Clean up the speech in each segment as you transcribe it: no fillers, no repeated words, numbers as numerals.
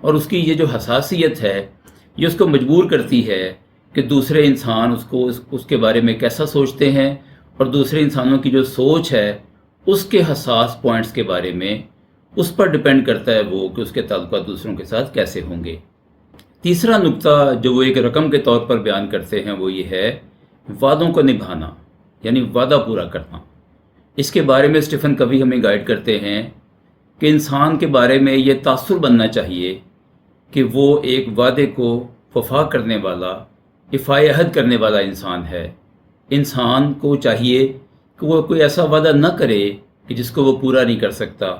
اور اس کی یہ جو حساسیت ہے یہ اس کو مجبور کرتی ہے کہ دوسرے انسان اس کے بارے میں کیسا سوچتے ہیں، اور دوسرے انسانوں کی جو سوچ ہے اس کے حساس پوائنٹس کے بارے میں اس پر ڈیپینڈ کرتا ہے وہ کہ اس کے تعلقات دوسروں کے ساتھ کیسے ہوں گے۔ تیسرا نقطہ جو وہ ایک رقم کے طور پر بیان کرتے ہیں وہ یہ ہے وعدوں کو نبھانا، یعنی وعدہ پورا کرنا۔ اس کے بارے میں اسٹیفن کوی ہمیں گائیڈ کرتے ہیں کہ انسان کے بارے میں یہ تاثر بننا چاہیے کہ وہ ایک وعدے کو وفا کرنے والا، ایفائے عہد کرنے والا انسان ہے۔ انسان کو چاہیے کہ وہ کوئی ایسا وعدہ نہ کرے کہ جس کو وہ پورا نہیں کر سکتا۔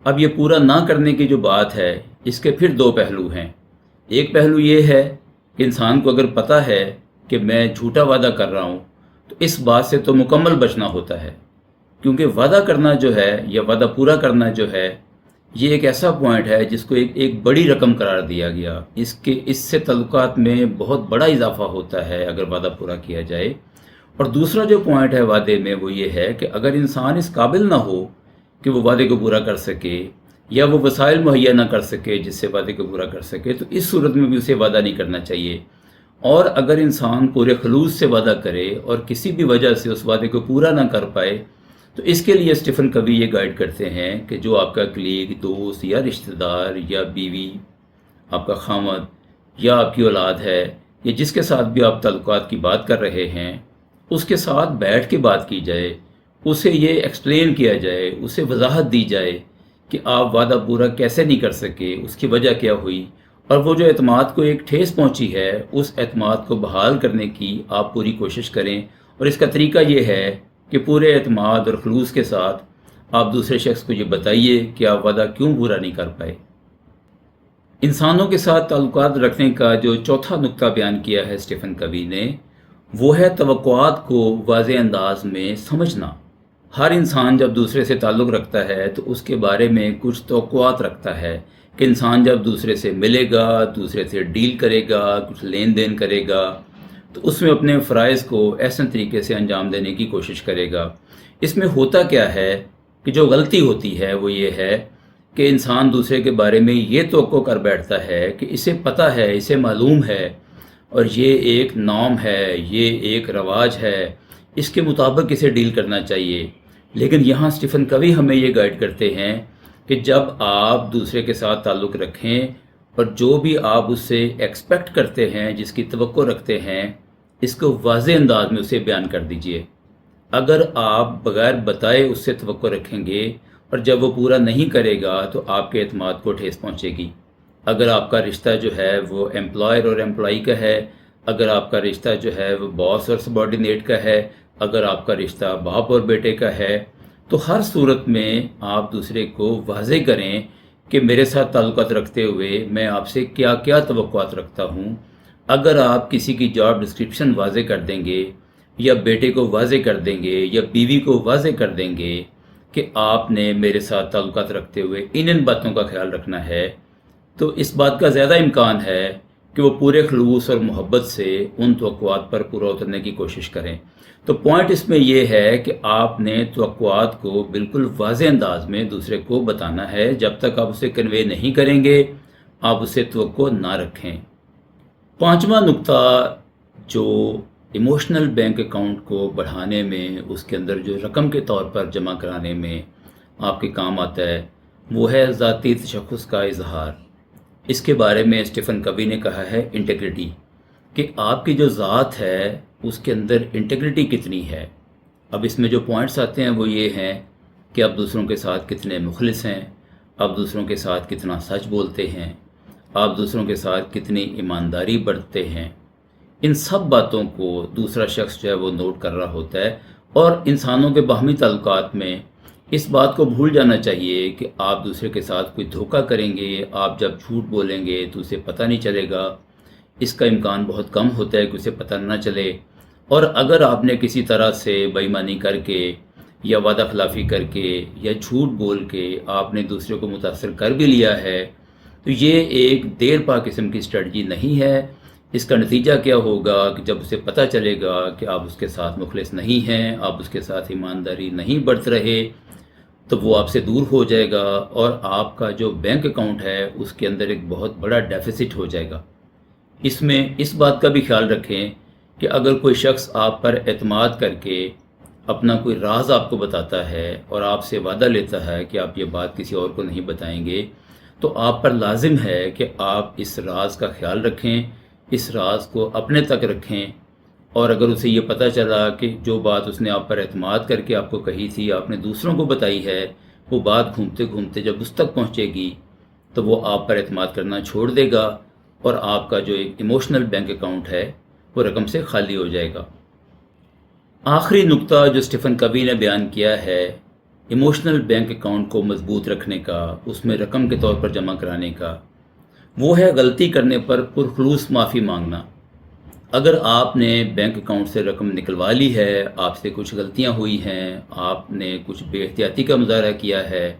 اب یہ پورا نہ کرنے کی جو بات ہے اس کے پھر دو پہلو ہیں۔ ایک پہلو یہ ہے کہ انسان کو اگر پتہ ہے کہ میں جھوٹا وعدہ کر رہا ہوں تو اس بات سے تو مکمل بچنا ہوتا ہے، کیونکہ وعدہ کرنا جو ہے یا وعدہ پورا کرنا جو ہے یہ ایک ایسا پوائنٹ ہے جس کو ایک بڑی رقم قرار دیا گیا۔ اس سے تعلقات میں بہت بڑا اضافہ ہوتا ہے اگر وعدہ پورا کیا جائے۔ اور دوسرا جو پوائنٹ ہے وعدے میں وہ یہ ہے کہ اگر انسان اس قابل نہ ہو کہ وہ وعدے کو پورا کر سکے یا وہ وسائل مہیا نہ کر سکے جس سے وعدے کو پورا کر سکے، تو اس صورت میں بھی اسے وعدہ نہیں کرنا چاہیے۔ اور اگر انسان پورے خلوص سے وعدہ کرے اور کسی بھی وجہ سے اس وعدے کو پورا نہ کر پائے تو اس کے لیے اسٹیفن کوی یہ گائیڈ کرتے ہیں کہ جو آپ کا کلیگ، دوست یا رشتہ دار یا بیوی، آپ کا خامد یا آپ کی اولاد ہے یا جس کے ساتھ بھی آپ تعلقات کی بات کر رہے ہیں، اس کے ساتھ بیٹھ کے بات کی جائے، اسے یہ ایکسپلین کیا جائے، اسے وضاحت دی جائے کہ آپ وعدہ پورا کیسے نہیں کر سکے، اس کی وجہ کیا ہوئی، اور وہ جو اعتماد کو ایک ٹھیس پہنچی ہے اس اعتماد کو بحال کرنے کی آپ پوری کوشش کریں۔ اور اس کا طریقہ یہ ہے کہ پورے اعتماد اور خلوص کے ساتھ آپ دوسرے شخص کو یہ بتائیے کہ آپ وعدہ کیوں پورا نہیں کر پائے۔ انسانوں کے ساتھ تعلقات رکھنے کا جو چوتھا نقطہ بیان کیا ہے اسٹیفن کوی نے وہ ہے توقعات کو واضح انداز میں سمجھنا۔ ہر انسان جب دوسرے سے تعلق رکھتا ہے تو اس کے بارے میں کچھ توقعات رکھتا ہے کہ انسان جب دوسرے سے ملے گا، دوسرے سے ڈیل کرے گا، کچھ لین دین کرے گا تو اس میں اپنے فرائض کو احسن طریقے سے انجام دینے کی کوشش کرے گا۔ اس میں ہوتا کیا ہے کہ جو غلطی ہوتی ہے وہ یہ ہے کہ انسان دوسرے کے بارے میں یہ توقع کر بیٹھتا ہے کہ اسے پتہ ہے، اسے معلوم ہے، اور یہ ایک نام ہے، یہ ایک رواج ہے، اس کے مطابق اسے ڈیل کرنا چاہیے۔ لیکن یہاں اسٹیفن کوی ہمیں یہ گائیڈ کرتے ہیں کہ جب آپ دوسرے کے ساتھ تعلق رکھیں اور جو بھی آپ اس سے ایکسپیکٹ کرتے ہیں، جس کی توقع رکھتے ہیں، اس کو واضح انداز میں اسے بیان کر دیجئے۔ اگر آپ بغیر بتائے اس سے توقع رکھیں گے اور جب وہ پورا نہیں کرے گا تو آپ کے اعتماد کو ٹھیس پہنچے گی۔ اگر آپ کا رشتہ جو ہے وہ امپلائر اور امپلائی کا ہے، اگر آپ کا رشتہ جو ہے وہ باس اور سبارڈینیٹ کا ہے، اگر آپ کا رشتہ باپ اور بیٹے کا ہے، تو ہر صورت میں آپ دوسرے کو واضح کریں کہ میرے ساتھ تعلقات رکھتے ہوئے میں آپ سے کیا کیا توقعات رکھتا ہوں۔ اگر آپ کسی کی جاب ڈسکرپشن واضح کر دیں گے یا بیٹے کو واضح کر دیں گے یا بیوی کو واضح کر دیں گے کہ آپ نے میرے ساتھ تعلقات رکھتے ہوئے ان باتوں کا خیال رکھنا ہے، تو اس بات کا زیادہ امکان ہے کہ وہ پورے خلوص اور محبت سے ان توقعات پر پورا اترنے کی کوشش کریں۔ تو پوائنٹ اس میں یہ ہے کہ آپ نے توقعات کو بالکل واضح انداز میں دوسرے کو بتانا ہے۔ جب تک آپ اسے کنوے نہیں کریں گے آپ اسے توقع نہ رکھیں۔ پانچواں نقطہ جو ایموشنل بینک اکاؤنٹ کو بڑھانے میں، اس کے اندر جو رقم کے طور پر جمع کرانے میں آپ کے کام آتا ہے وہ ہے ذاتی تشخص کا اظہار۔ اس کے بارے میں اسٹیفن کوی نے کہا ہے انٹیگریٹی، کہ آپ کی جو ذات ہے اس کے اندر انٹیگریٹی کتنی ہے۔ اب اس میں جو پوائنٹس آتے ہیں وہ یہ ہیں کہ آپ دوسروں کے ساتھ کتنے مخلص ہیں، آپ دوسروں کے ساتھ کتنا سچ بولتے ہیں، آپ دوسروں کے ساتھ کتنی ایمانداری برتتے ہیں۔ ان سب باتوں کو دوسرا شخص جو ہے وہ نوٹ کر رہا ہوتا ہے، اور انسانوں کے باہمی تعلقات میں اس بات کو بھول جانا چاہیے کہ آپ دوسرے کے ساتھ کوئی دھوکہ کریں گے، آپ جب جھوٹ بولیں گے تو اسے پتہ نہیں چلے گا، اس کا امکان بہت کم ہوتا ہے کہ اسے پتہ نہ چلے۔ اور اگر آپ نے کسی طرح سے بے ایمانی کر کے یا وعدہ خلافی کر کے یا جھوٹ بول کے آپ نے دوسرے کو متاثر کر بھی لیا ہے تو یہ ایک دیر پا قسم کی اسٹریٹجی نہیں ہے۔ اس کا نتیجہ کیا ہوگا کہ جب اسے پتہ چلے گا کہ آپ اس کے ساتھ مخلص نہیں ہیں، آپ اس کے ساتھ ایمانداری نہیں برت رہے، تو وہ آپ سے دور ہو جائے گا اور آپ کا جو بینک اکاؤنٹ ہے اس کے اندر ایک بہت بڑا ڈیفیسٹ ہو جائے گا۔ اس میں اس بات کا بھی خیال رکھیں کہ اگر کوئی شخص آپ پر اعتماد کر کے اپنا کوئی راز آپ کو بتاتا ہے اور آپ سے وعدہ لیتا ہے کہ آپ یہ بات کسی اور کو نہیں بتائیں گے، تو آپ پر لازم ہے کہ آپ اس راز کا خیال رکھیں، اس راز کو اپنے تک رکھیں، اور اگر اسے یہ پتہ چلا کہ جو بات اس نے آپ پر اعتماد کر کے آپ کو کہی تھی آپ نے دوسروں کو بتائی ہے، وہ بات گھومتے گھومتے جب اس تک پہنچے گی تو وہ آپ پر اعتماد کرنا چھوڑ دے گا اور آپ کا جو ایک ایموشنل بینک اکاؤنٹ ہے وہ رقم سے خالی ہو جائے گا۔ آخری نقطہ جو اسٹیفن کوی نے بیان کیا ہے ایموشنل بینک اکاؤنٹ کو مضبوط رکھنے کا، اس میں رقم کے طور پر جمع کرانے کا، وہ ہے غلطی کرنے پر پرخلوص معافی مانگنا۔ اگر آپ نے بینک اکاؤنٹ سے رقم نکلوا لی ہے، آپ سے کچھ غلطیاں ہوئی ہیں، آپ نے کچھ بے احتیاطی کا مظاہرہ کیا ہے،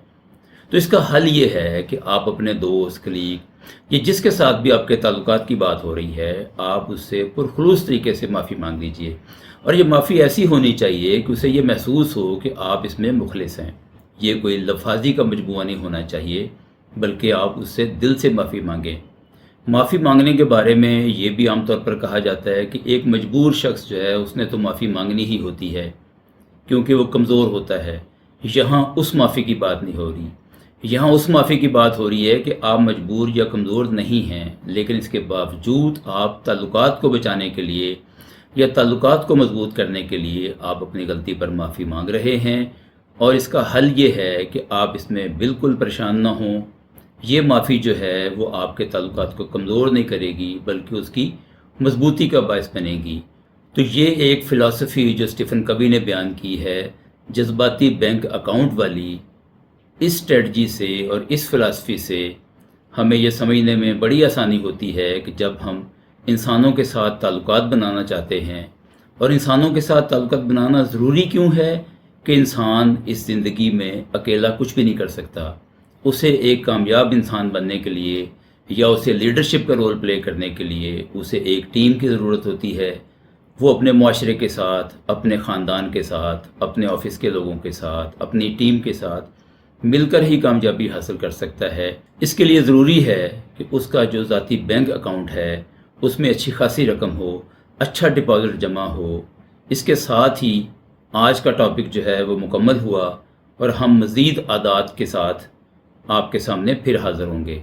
تو اس کا حل یہ ہے کہ آپ اپنے دوست، کلیگ یا جس کے ساتھ بھی آپ کے تعلقات کی بات ہو رہی ہے، آپ اس سے پرخلوص طریقے سے معافی مانگ لیجئے، اور یہ معافی ایسی ہونی چاہیے کہ اسے یہ محسوس ہو کہ آپ اس میں مخلص ہیں۔ یہ کوئی لفاظی کا مجموعہ نہیں ہونا چاہیے، بلکہ آپ اس سے دل سے معافی مانگیں۔ معافی مانگنے کے بارے میں یہ بھی عام طور پر کہا جاتا ہے کہ ایک مجبور شخص جو ہے اس نے تو معافی مانگنی ہی ہوتی ہے کیونکہ وہ کمزور ہوتا ہے۔ یہاں اس معافی کی بات نہیں ہو رہی، یہاں اس معافی کی بات ہو رہی ہے کہ آپ مجبور یا کمزور نہیں ہیں، لیکن اس کے باوجود آپ تعلقات کو بچانے کے لیے یا تعلقات کو مضبوط کرنے کے لیے آپ اپنی غلطی پر معافی مانگ رہے ہیں، اور اس کا حل یہ ہے کہ آپ اس میں بالکل پریشان نہ ہوں۔ یہ معافی جو ہے وہ آپ کے تعلقات کو کمزور نہیں کرے گی بلکہ اس کی مضبوطی کا باعث بنے گی۔ تو یہ ایک فلسفی جو اسٹیفن کوی نے بیان کی ہے جذباتی بینک اکاؤنٹ والی، اس اسٹریٹجی سے اور اس فلسفی سے ہمیں یہ سمجھنے میں بڑی آسانی ہوتی ہے کہ جب ہم انسانوں کے ساتھ تعلقات بنانا چاہتے ہیں، اور انسانوں کے ساتھ تعلقات بنانا ضروری کیوں ہے کہ انسان اس زندگی میں اکیلا کچھ بھی نہیں کر سکتا۔ اسے ایک کامیاب انسان بننے کے لیے یا اسے لیڈرشپ کا رول پلے کرنے کے لیے اسے ایک ٹیم کی ضرورت ہوتی ہے۔ وہ اپنے معاشرے کے ساتھ، اپنے خاندان کے ساتھ، اپنے آفس کے لوگوں کے ساتھ، اپنی ٹیم کے ساتھ مل کر ہی کامیابی حاصل کر سکتا ہے۔ اس کے لیے ضروری ہے کہ اس کا جو ذاتی بینک اکاؤنٹ ہے اس میں اچھی خاصی رقم ہو، اچھا ڈپازٹ جمع ہو۔ اس کے ساتھ ہی آج کا ٹاپک جو ہے وہ مکمل ہوا، اور ہم مزید عادات کے ساتھ آپ کے سامنے پھر حاضر ہوں گے۔